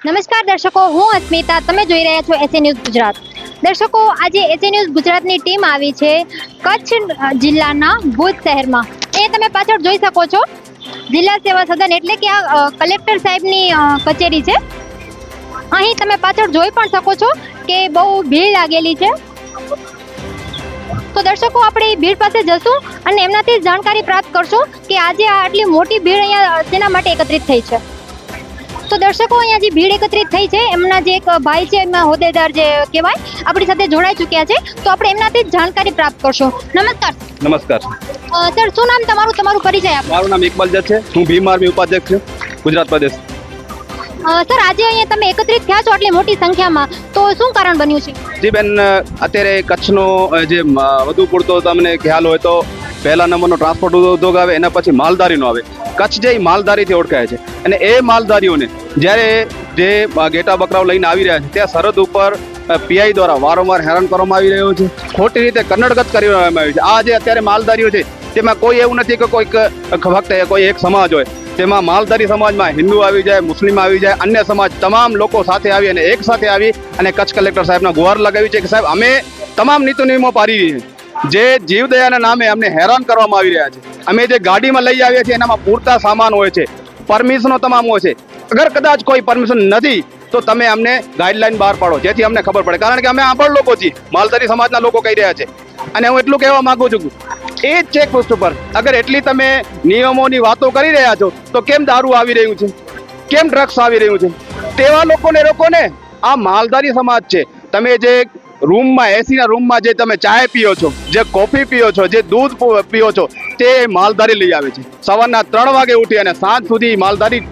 નમસ્કાર દર્શકો, હું અસ્મિતા. તમે જોઈ રહ્યા છો એસએ ન્યૂઝ ગુજરાત. દર્શકો, આજે એસએ ન્યૂઝ ગુજરાતની ટીમ આવી છે કચ્છ જિલ્લાના ભુજ શહેરમાં. એ તમે પાછળ જોઈ શકો છો જિલ્લા સેવા સદન, એટલે કે આ કલેક્ટર સાહેબની કચેરી છે. અહીં તમે પાછળ જોઈ પણ શકો છો કે બહુ ભીડ લાગેલી છે. તો દર્શકો, આપણે એ ભીડ પાસે જશું અને એમનાથી જાણકારી પ્રાપ્ત કરશું કે આજે આટલી મોટી ભીડ અહીંયા શેના માટે એકત્રિત થઈ છે. તો દર્શકો, અહીંયા જે ભીડ એકત્રિત થઈ છે એમના જે એક ભાઈ છે, એમના હોદ્દેદાર જે કહેવાય, આપણી સાથે જોડાઈ ચૂક્યા છે. તો આપણે એમનાથી જ જાણકારી પ્રાપ્ત કરશું. નમસ્કાર. નમસ્કાર સર, શું નામ તમારું પરિચય આપો. મારું નામ ઇકબાલ જત છે. હું ભીમ આર્મી ઉપાધ્યક્ષ છું, ગુજરાત પ્રદેશ. સર, આજે અહીંયા તમે એકત્રિત થયા છો આટલી મોટી સંખ્યામાં, તો શું કારણ બન્યું છે? જી બેન, અત્યારે કચ્છનો જે વધુ પૂરતો તમને ખ્યાલ હોય તો પહેલા નંબરનો ટ્રાન્સપોર્ટ ઉદ્યોગ આવે, એના પછી માલધારીનો આવે. કચ્છ જે માલધારીથી ઓળખાય છે, અને એ માલધારીઓને જ્યારે જે ઘેટા બકરાઓ લઈને આવી રહ્યા છે ત્યાં સરહદ ઉપર પીઆઈ દ્વારા વારંવાર હેરાન કરવામાં આવી રહ્યો છે, ખોટી રીતે કન્નડગત કરી દેવામાં આવી છે. આ જે અત્યારે માલધારીઓ છે તેમાં કોઈ એવું નથી કે કોઈક ફક્ત કોઈ એક સમાજ હોય. તેમાં માલધારી સમાજમાં હિન્દુ આવી જાય, મુસ્લિમ આવી જાય, અન્ય સમાજ તમામ લોકો સાથે આવી અને એક સાથે આવી અને કચ્છ કલેક્ટર સાહેબના ગુહાર લગાવી છે કે સાહેબ, અમે તમામ નીતિ નિયમો પાડી રહી છે. જે જીવદયાના નામે અમને હેરાન કરવામાં આવી રહ્યા છે. અમે જે ગાડીમાં લઈ આવીએ છીએ એનામાં પૂરતા સામાન હોય છે, પરમિશનો તમામ હોય છે. અગર કદાચ કોઈ પરમિશન નથી તો તમે અમને ગાઈડલાઈન બહાર પાડો, જેથી અમને ખબર પડે. કારણ કે અમે આંબળ લોકો છીએ, માલધારી સમાજના લોકો કહી રહ્યા છે. અને હું એટલું કહેવા માંગુ છું, એ જ ચેકપોસ્ટ ઉપર અગર એટલી તમે નિયમોની વાતો કરી રહ્યા છો તો કેમ દારૂ આવી રહ્યું છે, કેમ ડ્રગ્સ આવી રહ્યું છે? તેવા લોકોને રોકો ને. આ માલધારી સમાજ છે. તમે જે રૂમમાં, એસીના રૂમમાં જે તમે ચાય પીઓ છો, જે કોફી પીઓ છો, જે દૂધ પીઓ છો, તે માલધારી લઈ આવે છે. સવારના 3 વાગે ઉઠી અને સાંજ સુધી માલધારી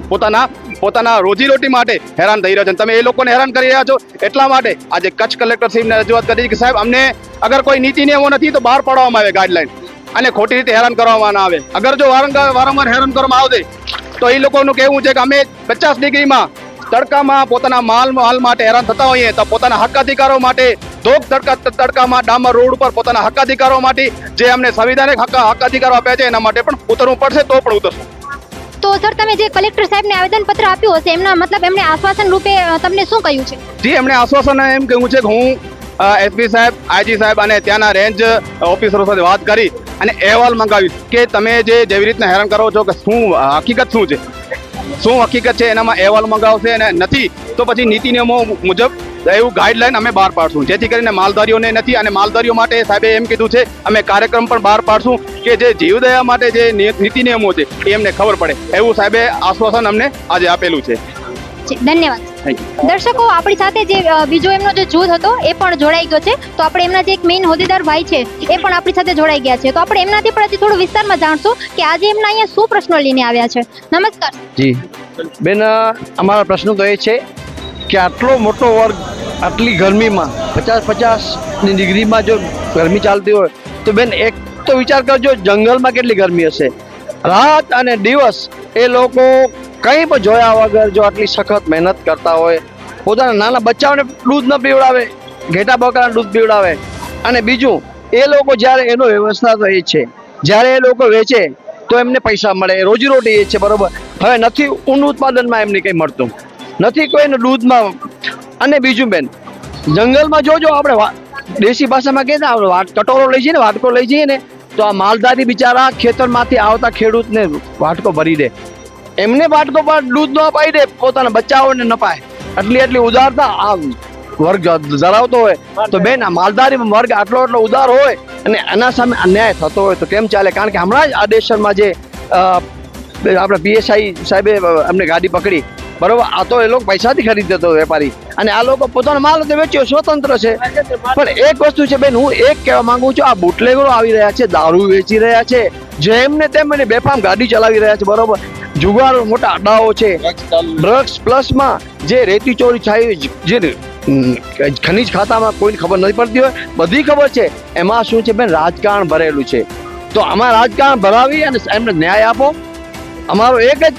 પોતાના રોજીરોટી માટે હેરાન થઈ રહ્યા છે. તમે એ લોકોને હેરાન કરી રહ્યા છો. એટલા માટે આજે કચ્છ કલેક્ટર સાહેબને રજૂઆત કરી કે સાહેબ, અમને અગર કોઈ નીતિ નિયમો નથી તો બહાર પાડવામાં આવે ગાઈડલાઈન, અને ખોટી રીતે હેરાન કરવામાં ના આવે. અગર જો વારંવાર હેરાન કરવામાં આવે તો એ લોકોનું કહેવું છે કે અમે 50 ડિગ્રીમાં તડકામાં પોતાના માલ માટે હેરાન થતા હોઈએ તો પોતાના હક અધિકારો માટે ધોક તડકામાં ડામર રોડ ઉપર પોતાના હક અધિકારો માટે જે અમને સંવિધાનિક હક અધિકારો આપ્યા છે એના માટે પણ ઉતરવું પડશે, તો પણ ઉતરશું. તો સર, તમે જે કલેક્ટર સાહેબને આવેદનપત્ર આપ્યું હશે, એમના મતલબ એમણે આશ્વાસન રૂપે તમને શું કહ્યું છે? જી, એમણે આશ્વાસન એમ કહ્યું છે કે હું એસપી સાહેબ, આઈજી સાહેબ અને ત્યાંના રેન્જ ઓફિસરો સાથે વાત કરી અને અહેવાલ મંગાવીશ કે તમે જેવી રીતના હેરાન કરો છો કે શું હકીકત શું છે, શું હકીકત છે, એનામાં અહેવાલ મંગાવશે. અને નથી તો પછી નીતિ નિયમો મુજબ એવું ગાઈડલાઈન અમે બહાર પાડશું, જેથી કરીને માલધારીઓને નથી. અને માલધારીઓ માટે સાહેબે એમ કીધું છે અમે કાર્યક્રમ પણ બહાર પાડશું કે જે જીવદયા માટે જે નીતિ નિયમો છે એ એમને ખબર પડે. એવું સાહેબે આશ્વાસન અમને આજે આપેલું છે. ધન્યવાદ. દર્શકો, આપણી સાથે જે બીજો એમનો જે જૂથ હતો એ પણ જોડાઈ ગયો છે. તો આપણે એમના જે એક મેઇન હોદ્દેદાર ભાઈ છે એ પણ આપણી સાથે જોડાઈ ગયા છે. તો આપણે એમનાથી પણ હજી થોડું વિસ્તારમાં જાણશું કે આજે એમના અહીંયા શું પ્રશ્નો લઈને આવ્યા છે. નમસ્કાર. જી બેન, અમારા પ્રશ્ન તો એ છે કે આટલો મોટો વર્ગ આટલી ગરમીમાં 50 ડિગ્રીમાં જો ગરમી ચાલતી હોય તો બેન, એક તો વિચાર કરજો જંગલમાં કેટલી ગરમી હશે. રાત અને દિવસ એ લોકો કંઈ પણ જોયા વગર જો આટલી સખત મહેનત કરતા હોય, પોતાના નાના બચ્ચાઓને દૂધ ન પીવડાવે, ઘેટા બકરાને દૂધ પીવડાવે. અને બીજું, એ લોકો જ્યારે એનો વ્યવસ્થા તો એ છે, જ્યારે એ લોકો વેચે તો એમને પૈસા મળે, રોજીરોટી એ છે, બરોબર. હવે નથી ઊન ઉત્પાદનમાં એમને કંઈ મળતું નથી, કોઈને દૂધમાં. અને બીજું બેન, જંગલમાં જોજો, આપણે દેશી ભાષામાં કહીએ ને, આપણે કટોરો લઈ જઈએ ને, વાટકો લઈ જઈએ ને, તો આ માલધારી બિચારા ખેતરમાંથી આવતા ખેડૂતને વાટકો ભરી દે, એમને વાટકો પર દૂધ ન અપાઈ દે, પોતાના બચ્ચાઓને ન પાય. એટલી ઉદારતા આ વર્ગ ધરાવતો હોય તો બેન, આ માલધારી વર્ગ આટલો ઉદાર હોય અને એના સામે અન્યાય થતો હોય તો કેમ ચાલે? કારણ કે હમણાં જ આ દેશમાં જે આપણે પીએસઆઈ સાહેબે એમને ગાડી પકડી, બરોબર. આ તો એ લોકો પૈસાથી ખરીદતો હતો વેપારી, અને આ લોકો પોતાનો માલ વેચ્યો, સ્વતંત્ર છે. પણ એક વસ્તુ છે બેન, હું એક કહેવા માંગુ છું, આ બુટલેગરો આવી રહ્યા છે, દારૂ વેચી રહ્યા છે, જેમને તેમ બેફામ ગાડી ચલાવી રહ્યા છે, બરોબર. જુગાર મોટા અड्डाઓ છે, ડ્રગ્સ પ્લસમાં જે રેતી ચોરી થાય, જે ખનીજ ખાતામાં કોઈને ખબર નથી પડતી હોય, બધી ખબર છે. એમાં શું છે બેન, રાજકારણ ભરેલું છે. તો આમાં રાજકારણ ભરાવી અને એમને ન્યાય આપો. અમારો એક જ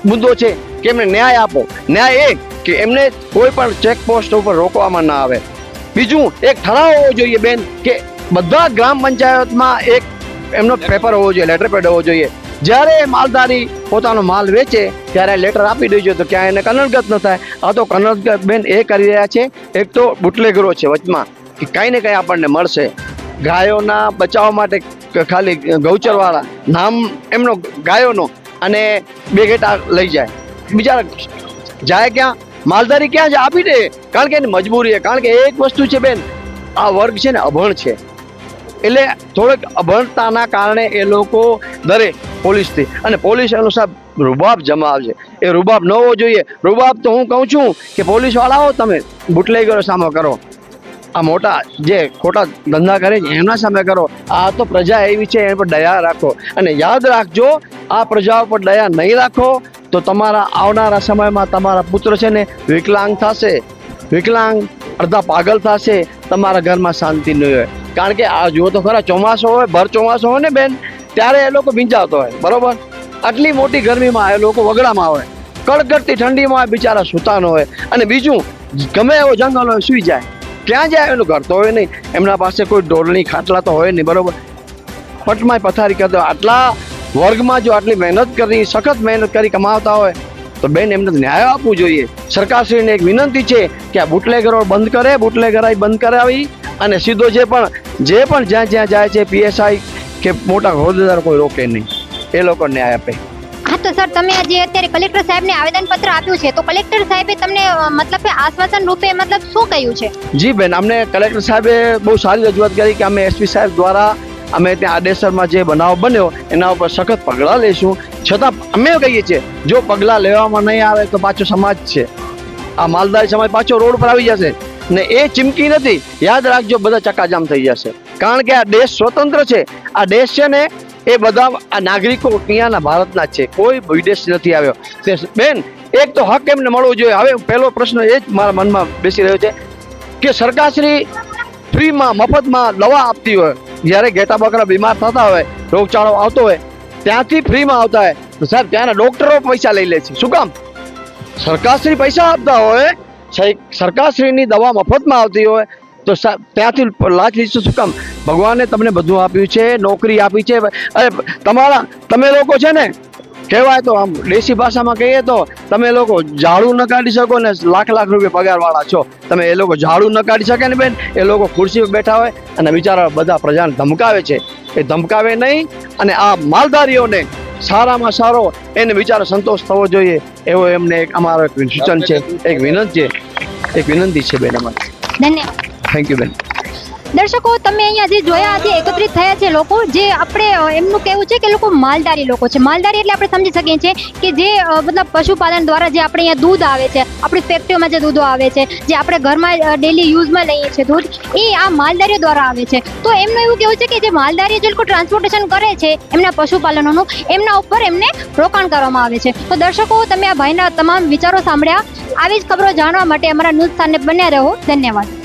મુદ્દો છે કે એમને ન્યાય આપો. ન્યાય એક કે એમને કોઈ પણ ચેકપોસ્ટ ઉપર રોકવામાં ના આવે. બીજું, એક ઠરાવ હોવો જોઈએ બેન કે બધા ગ્રામ પંચાયતમાં એક એમનો પેપર હોવો જોઈએ, લેટર પેડ હોવો જોઈએ જ્યારે એ માલધારી પોતાનો માલ વેચે ત્યારે લેટર આપી દેજો તો ક્યાંય એને કનડગત ન થાય. આ તો કનડગત બેન એ કરી રહ્યા છે. એક તો બુટલેગરો છે વચમાં કે કાંઈ ને કાંઈ આપણને મળશે. ગાયોના બચાવ માટે ખાલી ગૌચરવાળા નામ એમનો ગાયોનો અને 2 ઘેટા લઈ જાય. બિચારા જાય ક્યાં? માલધારી ક્યાં છે? આપી દે, કારણ કે એની મજબૂરી છે. કારણ કે એક વસ્તુ છે બેન, આ વર્ગ છે ને અભણ છે, એટલે થોડેક અભણતાના કારણે એ લોકો ડરે પોલીસથી, અને પોલીસ એનો સાહેબ રૂબાબ જમાવશે. એ રૂબાબ ન હોવો જોઈએ. રૂબાબ તો હું કહું છું કે પોલીસવાળા હો, તમે બુટલેગરો સામે કરો, આ મોટા જે ખોટા ધંધા કરે છે એમના સામે કરો. આ તો પ્રજા એવી છે, એના પર દયા રાખો. અને યાદ રાખજો, આ પ્રજા ઉપર દયા નહીં રાખો તો તમારા આવનારા સમયમાં તમારા પુત્ર છે ને વિકલાંગ થશે, વિકલાંગ અડધા પાગલ થશે, તમારા ઘરમાં શાંતિ નહીં હોય. કારણ કે આ જુઓ તો ખરા, ચોમાસો હોય, ભર ચોમાસો હોય ને બેન, ત્યારે એ લોકો ભીંજાવતો હોય, બરોબર? આટલી મોટી ગરમીમાં એ લોકો વગડામાં હોય, કડકડતી ઠંડીમાં બિચારા સૂતા ન હોય. અને બીજું, ગમે એવો જંગલ હોય સૂઈ જાય. ક્યાં જાય? એનું ઘર તો હોય નહીં, એમના પાસે કોઈ ડોલની ખાટલા તો હોય નહીં, બરોબર? પટમાં પથારી કરતો. આટલા વર્ગમાં જો આટલી મહેનત કરી, સખત મહેનત કરી કમાવતા હોય તો બેન એમને ન્યાય આપવું જોઈએ. સરકારશ્રીને એક વિનંતી છે કે આ બુટલેગરો બંધ કરે, બુટલેગરાઈ બંધ કરાવી અને સીધો જે પણ જ્યાં જ્યાં જાય છે PSI કે મોટા હોદ્દેદાર કોઈ રોકે નહીં, એ લોકો ન્યાય આપે. હા તો સર, તમે આજે અત્યારે કલેક્ટર સાહેબને આવેદનપત્ર આપ્યું છે, તો કલેક્ટર સાહેબે તમને મતલબ કે આશ્વાસન રૂપે મતલબ શું કહ્યું છે? જી બેન, અમને કલેક્ટર સાહેબે બહુ સારી રજૂઆત કરી કે અમે SP સાહેબ દ્વારા અમે ત્યાં આડેસરમાં જે બનાવ બન્યો એના ઉપર સખત પગલાં લઈશું. છતાં અમે કહીએ છીએ, જો પગલાં લેવામાં નહીં આવે તો પાછો સમાજ છે, આ માલધારી સમાજ પાછો રોડ પર આવી જશે. ને એ ચીમકી નથી, યાદ રાખજો, બધા ચક્કાજામ થઈ જશે. કારણ કે આ દેશ સ્વતંત્ર છે, આ દેશ છે ને એ બધા આ નાગરિકો અહીંયાના ભારતના જ છે, કોઈ વિદેશ નથી આવ્યો. બેન, એક તો હક એમને મળવો જોઈએ. હવે પહેલો પ્રશ્ન એ જ મારા મનમાં બેસી રહ્યો છે કે સરકારશ્રી ફ્રીમાં મફતમાં દવા આપતી હોય, જ્યારે ઘેટા બકરા બીમાર થતા હોય, રોગચાળો આવતો હોય, ત્યાંથી ફ્રીમાં આવતા હોય તો સાહેબ ત્યાંના ડોક્ટરો પૈસા લઈ લે છે. શું કામ? સરકારશ્રી પૈસા આપતા હોય, સરકારશ્રીની દવા મફતમાં આવતી હોય તો ત્યાંથી લાચ લીધું શું કામ? ભગવાને તમને બધું આપ્યું છે, નોકરી આપી છે. અરે તમે લોકો છે ને, કહેવાય તો આમ દેશી ભાષામાં કહીએ તો તમે લોકો ઝાડુ ન કાઢી શકો ને લાખ લાખ રૂપિયા પગારવાળા છો. તમે એ લોકો ઝાડુ ન કાઢી શકે ને બેન, એ લોકો ખુરશી પર બેઠા હોય અને બિચારા બધા પ્રજાને ધમકાવે છે. એ ધમકાવે નહીં, અને આ માલધારીઓને સારામાં સારો એને બિચારો સંતોષ થવો જોઈએ, એવો એમને એક અમારો એક સૂચન છે, એક વિનંતી છે બેન અમારી. ધન્યવાદ. થેન્ક યુ બેન. દર્શકો, તમે અહીંયા જે જોયા, આજે એકત્રિત થયા છે લોકો, જે આપણે એમનું કહેવું છે કે લોકો માલધારી લોકો છે. માલધારી એટલે આપણે સમજી શકીએ છીએ કે જે મતલબ પશુપાલન દ્વારા જે આપણે અહીંયા દૂધ આવે છે, આપણી ફેક્ટરીઓમાં જે દૂધો આવે છે, જે આપણે ઘરમાં ડેલી યુઝમાં લઈએ છીએ દૂધ, એ આ માલધારીઓ દ્વારા આવે છે. તો એમનું એવું કહેવું છે કે જે માલધારીઓ જે લોકો ટ્રાન્સપોર્ટેશન કરે છે એમના પશુપાલનોનું, એમના ઉપર એમને રોકાણ કરવામાં આવે છે. તો દર્શકો, તમે આ ભાઈના તમામ વિચારો સાંભળ્યા. આવી જ ખબરો જાણવા માટે અમારા ન્યૂઝ ચેનલ બન્યા રહો. ધન્યવાદ.